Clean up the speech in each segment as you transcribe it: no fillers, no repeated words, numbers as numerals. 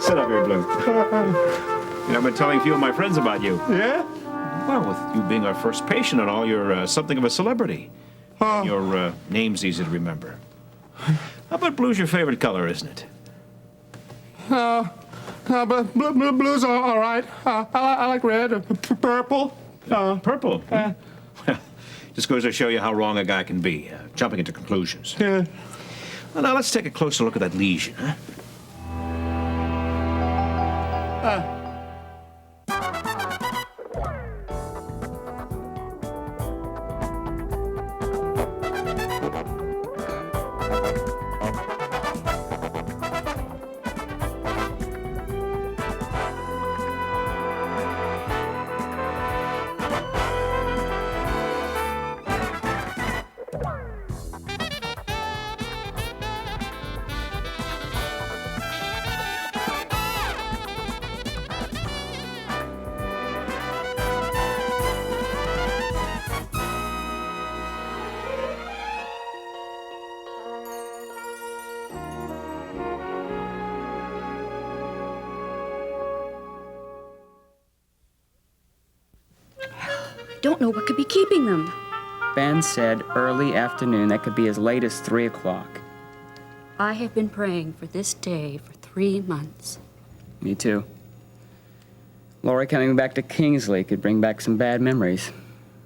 Sit up here, Blue. I've been telling a few of my friends about you. Yeah? Well, with you being our first patient and all, you're something of a celebrity. Oh. Your name's easy to remember. How about blue's your favorite color, isn't it? But blue's all right. I like red, purple. Purple? Well, just goes to show you how wrong a guy can be, jumping into conclusions. Yeah. Well, now let's take a closer look at that lesion, huh? Don't know what could be keeping them. Ben said early afternoon. That could be as late as 3 o'clock. I have been praying for this day for 3 months. Me too. Lori coming back to Kingsley could bring back some bad memories.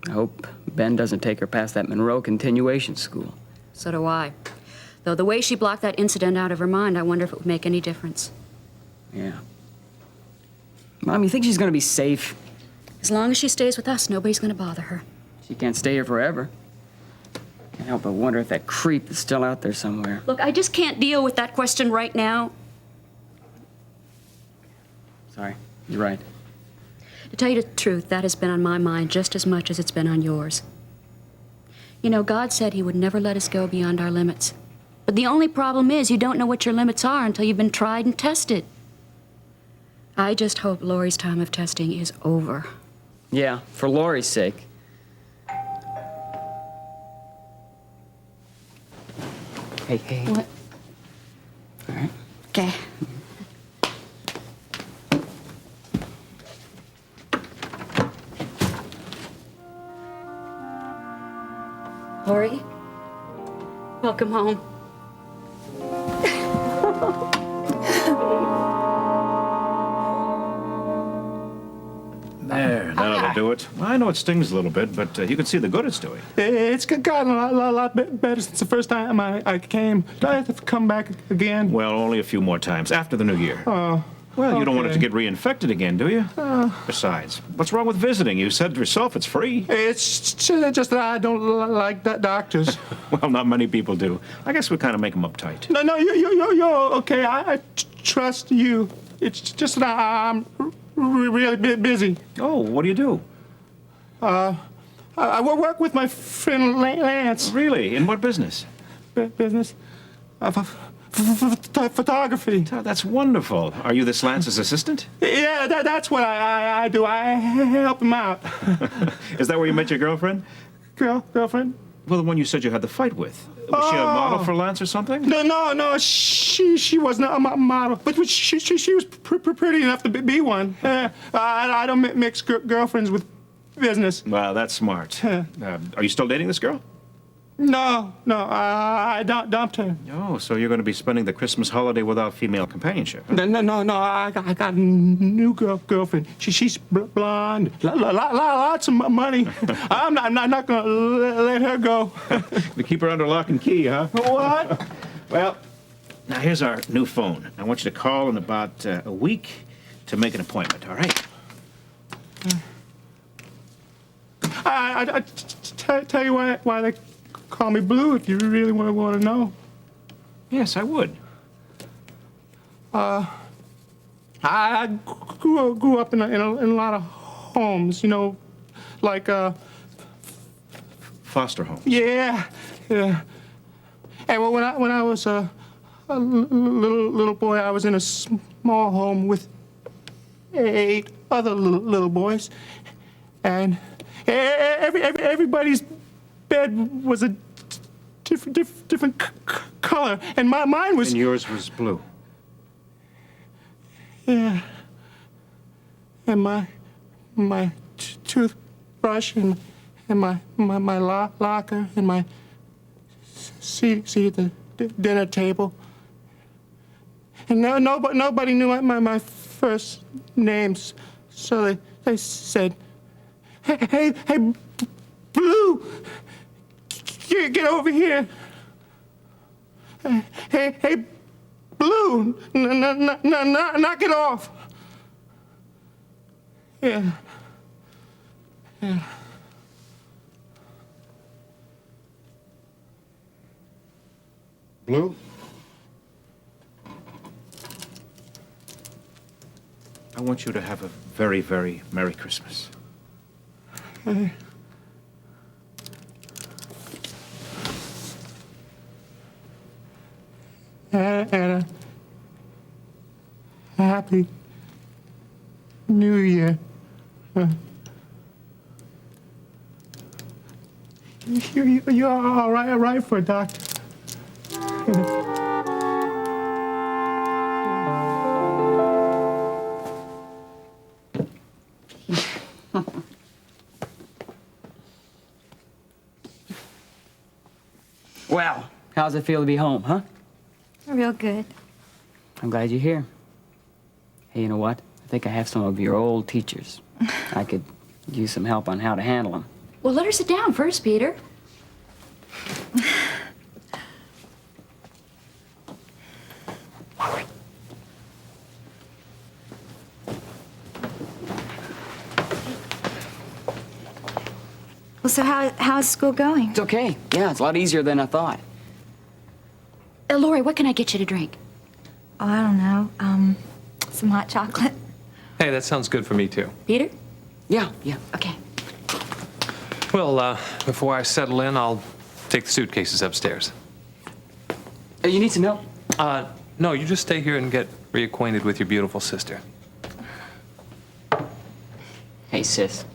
I hope Ben doesn't take her past that Monroe continuation school. So do I. Though the way she blocked that incident out of her mind, I wonder if it would make any difference. Yeah. Mom, you think she's gonna be safe? As long as she stays with us, nobody's going to bother her. She can't stay here forever. Can't help but wonder if that creep is still out there somewhere. Look, I just can't deal with that question right now. Sorry, you're right. To tell you the truth, that has been on my mind just as much as it's been on yours. You know, God said he would never let us go beyond our limits. But the only problem is you don't know what your limits are until you've been tried and tested. I just hope Lori's time of testing is over. Yeah, for Lori's sake. Hey. What? All right. Okay. Lori, welcome home. There, that'll do it. Well, I know it stings a little bit, but you can see the good it's doing. It's gotten a lot better since the first time I came. Do I have to come back again? Well, only a few more times, after the new year. Oh. Well, you don't want it to okay. get reinfected again, do you? Besides, what's wrong with visiting? You said yourself it's free. It's just that I don't like doctors. Well, not many people do. I guess we kind of make them uptight. No, you're okay. I trust you. It's just that I'm really busy. Oh, what do you do? I work with my friend Lance. Really? In what business? Business. Photography. Oh, that's wonderful. Are you this Lance's assistant? Yeah, that's what I do. I help him out. Is that where you met your girlfriend? Girlfriend? Well, the one you said you had the fight with. Was she a model for Lance or something? No. She wasn't a model, but she was pretty enough to be one. I don't mix girlfriends with business. Well, that's smart. Are you still dating this girl? No, I dumped her. Oh, so you're going to be spending the Christmas holiday without female companionship? Huh? No, I got a new girlfriend. She's blonde, lots of money. I'm not going to let her go. We keep her under lock and key, huh? What? Well, now here's our new phone. I want you to call in about a week to make an appointment, all right? I tell you why they call me Blue if you really want to know. Yes, I would. I grew up in a lot of homes, you know, like Foster homes. yeah. And when I was a little boy, I was in a small home with 8 other little boys, and everybody's bed was a different color, and mine was. And yours was blue. Yeah. And my toothbrush and my locker and my seat at the dinner table. And nobody knew my first names, so they said, hey, Blue, get over here. Hey, Blue, knock it off. Yeah. Blue? I want you to have a very, very Merry Christmas. And a happy New Year. You're all right for a doctor. Well, how's it feel to be home, huh? Real good. I'm glad you're here. Hey, you know what? I think I have some of your old teachers. I could use some help on how to handle them. Well, let her sit down first, Peter. Well, so how's school going? It's okay. Yeah, it's a lot easier than I thought. Lori, what can I get you to drink? Oh, I don't know. Some hot chocolate. Hey, that sounds good for me, too. Peter? Yeah. Okay. Well, before I settle in, I'll take the suitcases upstairs. You need some help? No, you just stay here and get reacquainted with your beautiful sister. Hey, sis.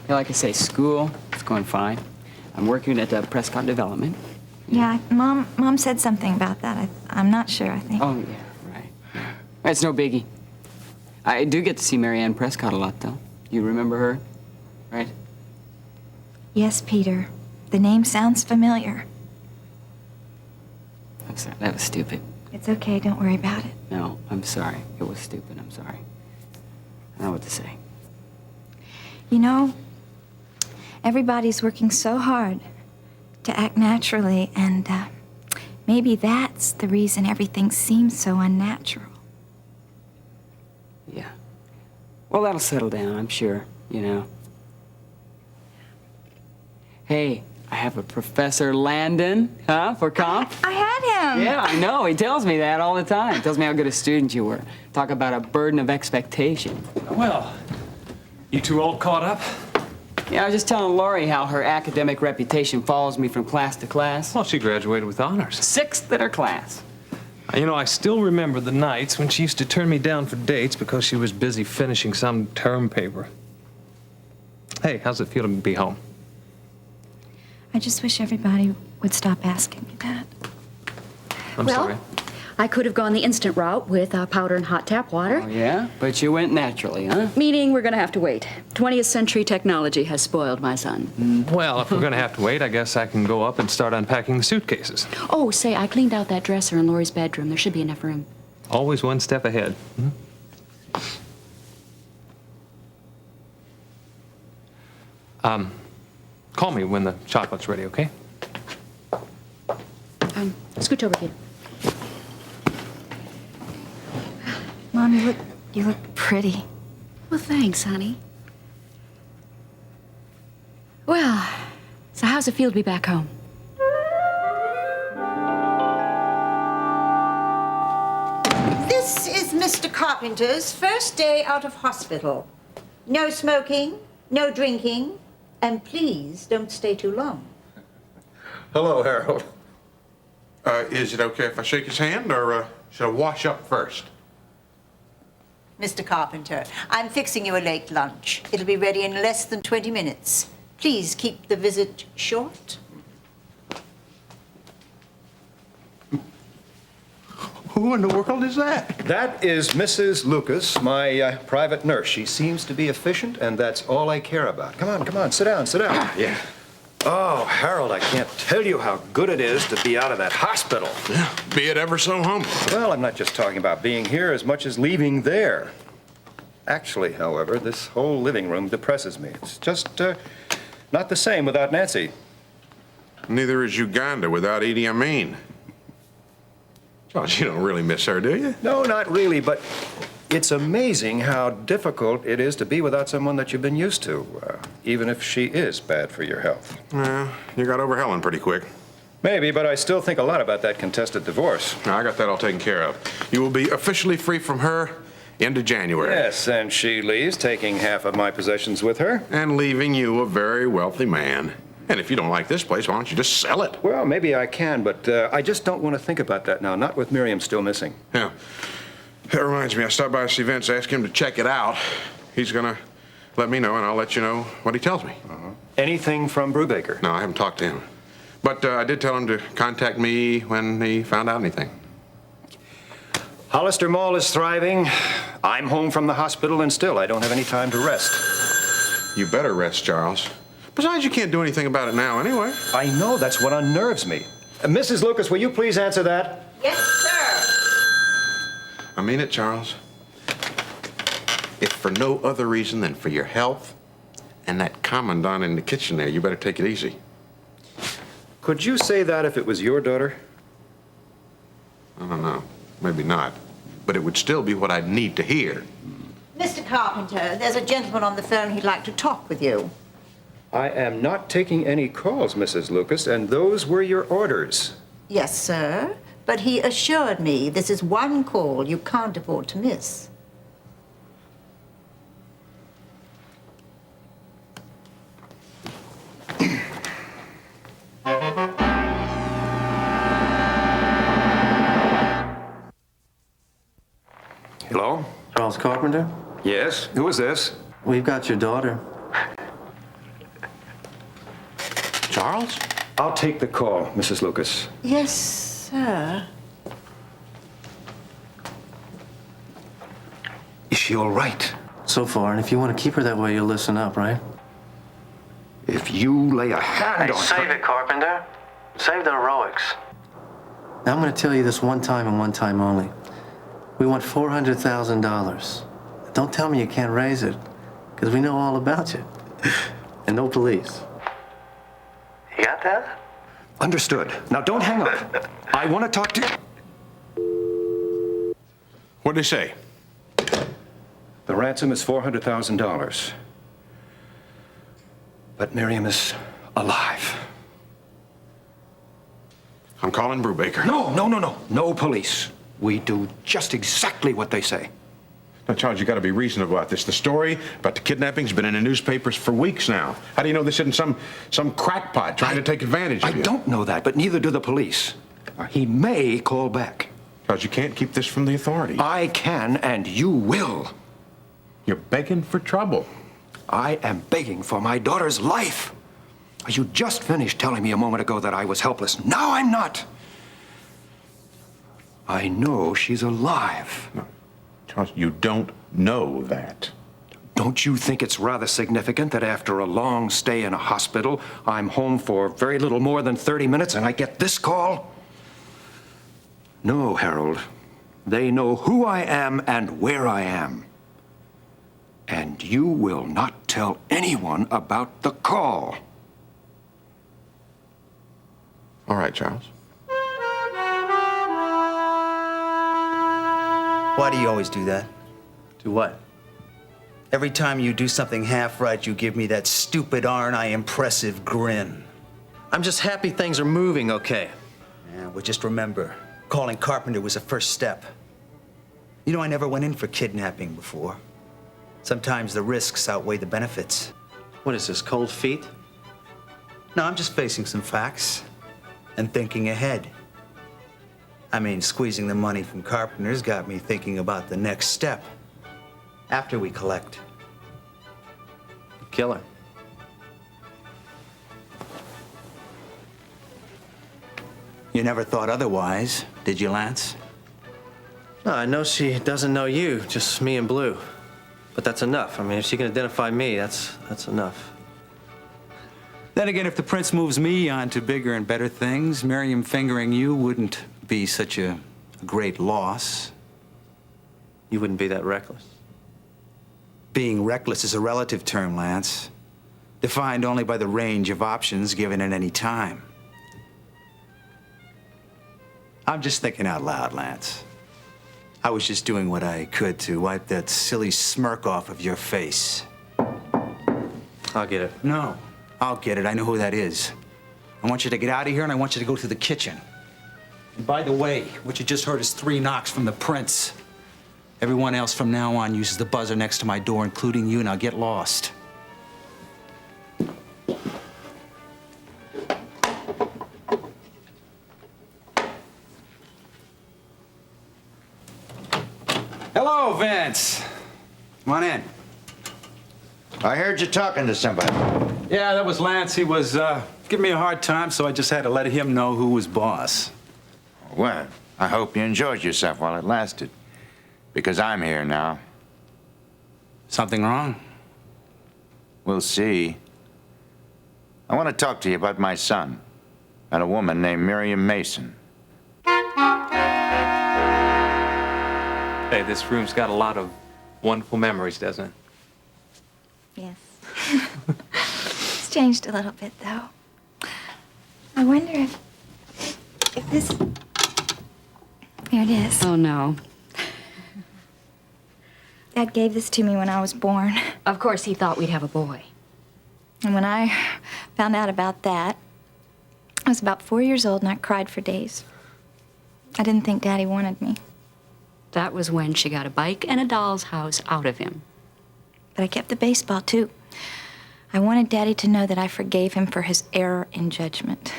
Like I say, school, it's going fine. I'm working at Prescott Development. Yeah, Mom said something about that. I'm not sure, I think. Oh, yeah, right. Yeah. It's no biggie. I do get to see Marianne Prescott a lot, though. You remember her, right? Yes, Peter. The name sounds familiar. I'm sorry. That was stupid. It's okay, don't worry about it. No, I'm sorry. It was stupid. I'm sorry. I don't know what to say. You know, everybody's working so hard to act naturally, and maybe that's the reason everything seems so unnatural. Yeah. Well, that'll settle down, I'm sure, you know. Hey, I have a Professor Landon, for comp. I had him. Yeah, I know. He tells me that all the time. Tells me how good a student you were. Talk about a burden of expectation. Well, you two all caught up? Yeah, I was just telling Lori how her academic reputation follows me from class to class. Well, she graduated with honors. Sixth in her class. You know, I still remember the nights when she used to turn me down for dates because she was busy finishing some term paper. Hey, how's it feel to be home? I just wish everybody would stop asking me that. I'm Well, sorry. I could have gone the instant route with powder and hot tap water. Oh, yeah? But you went naturally, huh? Meaning we're going to have to wait. 20th century technology has spoiled my son. Well, if we're going to have to wait, I guess I can go up and start unpacking the suitcases. Oh, say, I cleaned out that dresser in Lori's bedroom. There should be enough room. Always one step ahead. Call me when the chocolate's ready, okay? Scooch over here. Mom, you look pretty. Well, thanks, honey. Well, so how's it feel to be back home? This is Mr. Carpenter's first day out of hospital. No smoking, no drinking, and please don't stay too long. Hello, Harold. Is it okay if I shake his hand, or should I wash up first? Mr. Carpenter, I'm fixing you a late lunch. It'll be ready in less than 20 minutes. Please keep the visit short. Who in the world is that? That is Mrs. Lucas, my private nurse. She seems to be efficient, and that's all I care about. Come on, sit down, sit down. Yeah. Oh, Harold, I can't tell you how good it is to be out of that hospital. Yeah. Be it ever so humble. Well, I'm not just talking about being here as much as leaving there. Actually, however, this whole living room depresses me. It's just not the same without Nancy. Neither is Uganda without Idi Amin. Charles, you don't really miss her, do you? No, not really, but it's amazing how difficult it is to be without someone that you've been used to, even if she is bad for your health. Well, you got over Helen pretty quick. Maybe, but I still think a lot about that contested divorce. I got that all taken care of. You will be officially free from her into January. Yes, and she leaves, taking half of my possessions with her. And leaving you a very wealthy man. And if you don't like this place, why don't you just sell it? Well, maybe I can, but I just don't want to think about that now, not with Miriam still missing. Yeah. That reminds me, I stopped by Steve Vince, asked him to check it out. He's gonna let me know, and I'll let you know what he tells me. Anything from Brubaker? No, I haven't talked to him. But I did tell him to contact me when he found out anything. Hollister Mall is thriving. I'm home from the hospital, and still I don't have any time to rest. You better rest, Charles. Besides, you can't do anything about it now anyway. I know, that's what unnerves me. Mrs. Lucas, will you please answer that? Yes, sir. I mean it, Charles. If for no other reason than for your health and that commandant in the kitchen there, you better take it easy. Could you say that if it was your daughter? I don't know. Maybe not. But it would still be what I'd need to hear. Mr. Carpenter, there's a gentleman on the phone who'd like to talk with you. I am not taking any calls, Mrs. Lucas, and those were your orders. Yes, sir. But he assured me this is one call you can't afford to miss. Hello? Charles Carpenter, Yes? Who is this? we've got your daughter. Charles? I'll take the call, Mrs. Lucas. Yes, sir. Is she all right? So far, and if you want to keep her that way, you'll listen up, right? If you lay a hand on Save her... it, Carpenter. Save the heroics. Now, I'm going to tell you this one time and one time only. We want $400,000. Don't tell me you can't raise it, because we know all about you. And no police. You got that? Understood. Now, don't hang up. I want to talk to you. What'd they say? The ransom is $400,000. But Miriam is alive. I'm calling Brubaker. No. No police. We do just exactly what they say. Now, Charles, you got to be reasonable about this. The story about the kidnapping's been in the newspapers for weeks now. How do you know this isn't some crackpot trying to take advantage of you? I don't know that, but neither do the police. He may call back. Charles, you can't keep this from the authorities. I can, and you will. You're begging for trouble. I am begging for my daughter's life. You just finished telling me a moment ago that I was helpless. Now I'm not. I know she's alive. No. Charles, you don't know that. Don't you think it's rather significant that after a long stay in a hospital, I'm home for very little more than 30 minutes and I get this call? No, Harold. They know who I am and where I am. And you will not tell anyone about the call. All right, Charles. Why do you always do that? Do what? Every time you do something half right, you give me that stupid, aren't I impressive grin. I'm just happy things are moving okay. Yeah, well, just remember, calling Carpenter was a first step. You know, I never went in for kidnapping before. Sometimes the risks outweigh the benefits. What is this, cold feet? No, I'm just facing some facts and thinking ahead. I mean, squeezing the money from Carpenter's got me thinking about the next step after we collect. Killer. You never thought otherwise, did you, Lance? No, I know she doesn't know you, just me and Blue. But that's enough. I mean, if she can identify me, that's enough. Then again, if the prince moves me on to bigger and better things, Miriam fingering you wouldn't be such a great loss. You wouldn't be that reckless. Being reckless is a relative term, Lance, defined only by the range of options given at any time. I'm just thinking out loud, Lance. I was just doing what I could to wipe that silly smirk off of your face. I'll get it. No, I'll get it. I know who that is. I want you to get out of here, and I want you to go to the kitchen. And by the way, what you just heard is 3 knocks from the prince. Everyone else from now on uses the buzzer next to my door, including you, and I'll get lost. Hello, Vince. Come on in. I heard you talking to somebody. Yeah, that was Lance. He was giving me a hard time, so I just had to let him know who was boss. Well, I hope you enjoyed yourself while it lasted. Because I'm here now. Something wrong? We'll see. I want to talk to you about my son and a woman named Miriam Mason. Hey, this room's got a lot of wonderful memories, doesn't it? Yes. It's changed a little bit, though. I wonder if this... Here it is. Oh, no. Dad gave this to me when I was born. Of course, he thought we'd have a boy. And when I found out about that, I was about 4 years old and I cried for days. I didn't think Daddy wanted me. That was when she got a bike and a doll's house out of him. But I kept the baseball, too. I wanted Daddy to know that I forgave him for his error in judgment.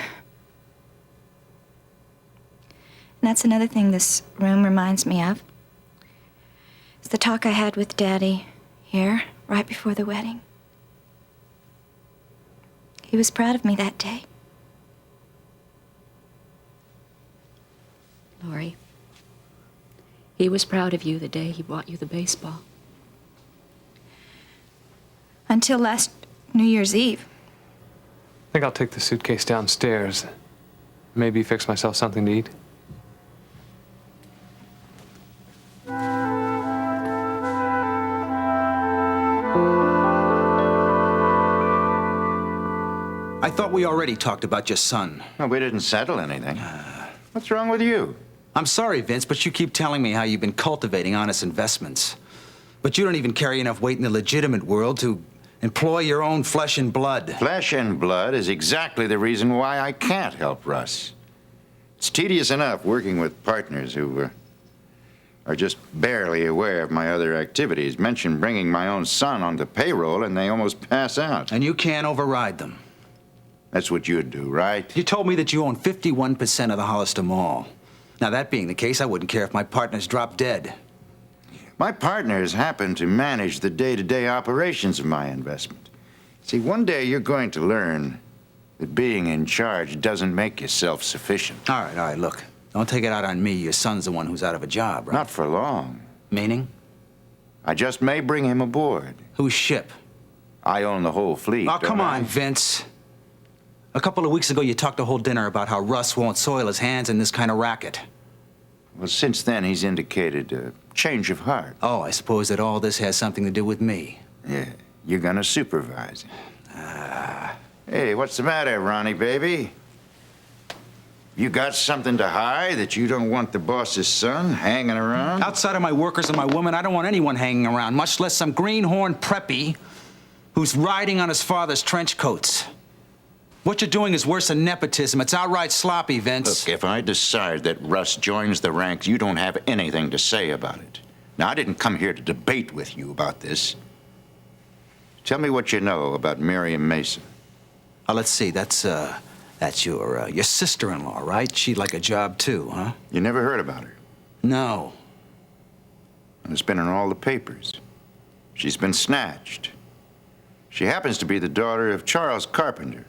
And that's another thing this room reminds me of. It's the talk I had with Daddy here, right before the wedding. He was proud of me that day. Laurie, he was proud of you the day he bought you the baseball. Until last New Year's Eve. I think I'll take the suitcase downstairs. Maybe fix myself something to eat. I thought we already talked about your son. Well, we didn't settle anything. What's wrong with you? I'm sorry, Vince, but you keep telling me how you've been cultivating honest investments. But you don't even carry enough weight in the legitimate world to employ your own flesh and blood. Flesh and blood is exactly the reason why I can't help Russ. It's tedious enough working with partners who are just barely aware of my other activities. Mention bringing my own son onto payroll and they almost pass out. And you can't override them. That's what you'd do, right? You told me that you own 51% of the Hollister Mall. Now, that being the case, I wouldn't care if my partners dropped dead. My partners happen to manage the day-to-day operations of my investment. See, one day you're going to learn that being in charge doesn't make you self-sufficient. All right, look. Don't take it out on me. Your son's the one who's out of a job, right? Not for long. Meaning? I just may bring him aboard. Whose ship? I own the whole fleet. Oh, come don't on, I? Vince. A couple of weeks ago, you talked a whole dinner about how Russ won't soil his hands in this kind of racket. Well, since then, he's indicated a change of heart. Oh, I suppose that all this has something to do with me. Yeah, you're gonna supervise him. Hey, what's the matter, Ronnie, baby? You got something to hide that you don't want the boss's son hanging around? Outside of my workers and my woman, I don't want anyone hanging around, much less some greenhorn preppy who's riding on his father's trench coats. What you're doing is worse than nepotism. It's outright sloppy, Vince. Look, if I decide that Russ joins the ranks, you don't have anything to say about it. Now, I didn't come here to debate with you about this. Tell me what you know about Miriam Mason. Let's see. That's your sister-in-law, right? She'd like a job too, huh? You never heard about her? No. And it's been in all the papers. She's been snatched. She happens to be the daughter of Charles Carpenter,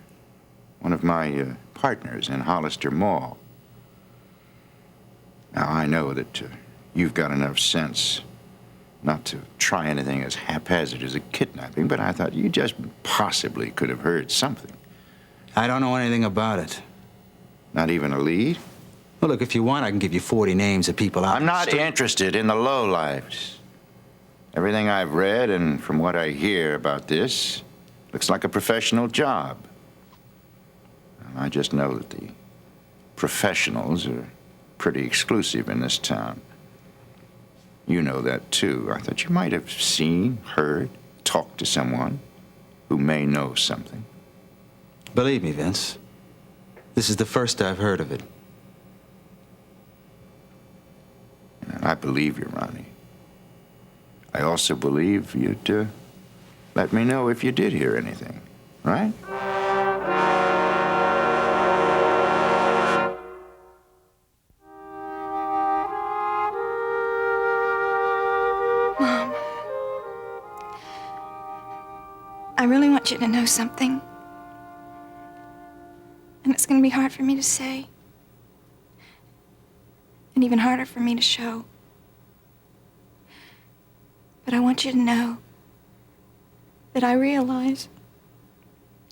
one of my partners in Hollister Mall. Now, I know that you've got enough sense not to try anything as haphazard as a kidnapping, but I thought you just possibly could have heard something. I don't know anything about it. Not even a lead? Well, look, if you want, I can give you 40 names of people out I'm not interested in the lowlifes. Everything I've read and from what I hear about this looks like a professional job. I just know that the professionals are pretty exclusive in this town. You know that, too. I thought you might have seen, heard, talked to someone who may know something. Believe me, Vince, this is the first I've heard of it. I believe you, Ronnie. I also believe you'd let me know if you did hear anything, right? Mom, I really want you to know something. And it's going to be hard for me to say. And even harder for me to show. But I want you to know that I realize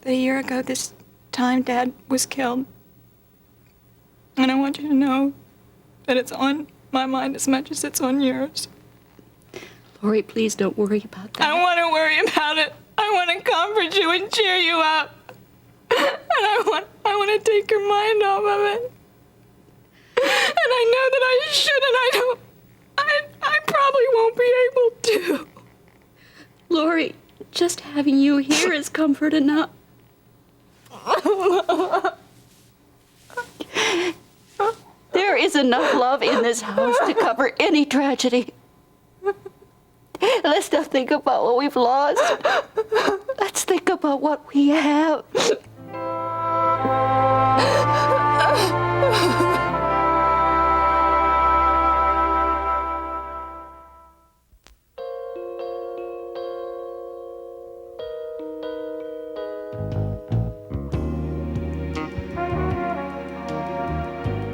that a year ago this time Dad was killed. And I want you to know that it's on my mind as much as it's on yours. Lori, please don't worry about that. I don't want to worry about it. I want to comfort you and cheer you up. And I want to take your mind off of it. And I know that I should, and I probably won't be able to. Lori, just having you here is comfort enough. There is enough love in this house to cover any tragedy. Let's not think about what we've lost. Let's think about what we have.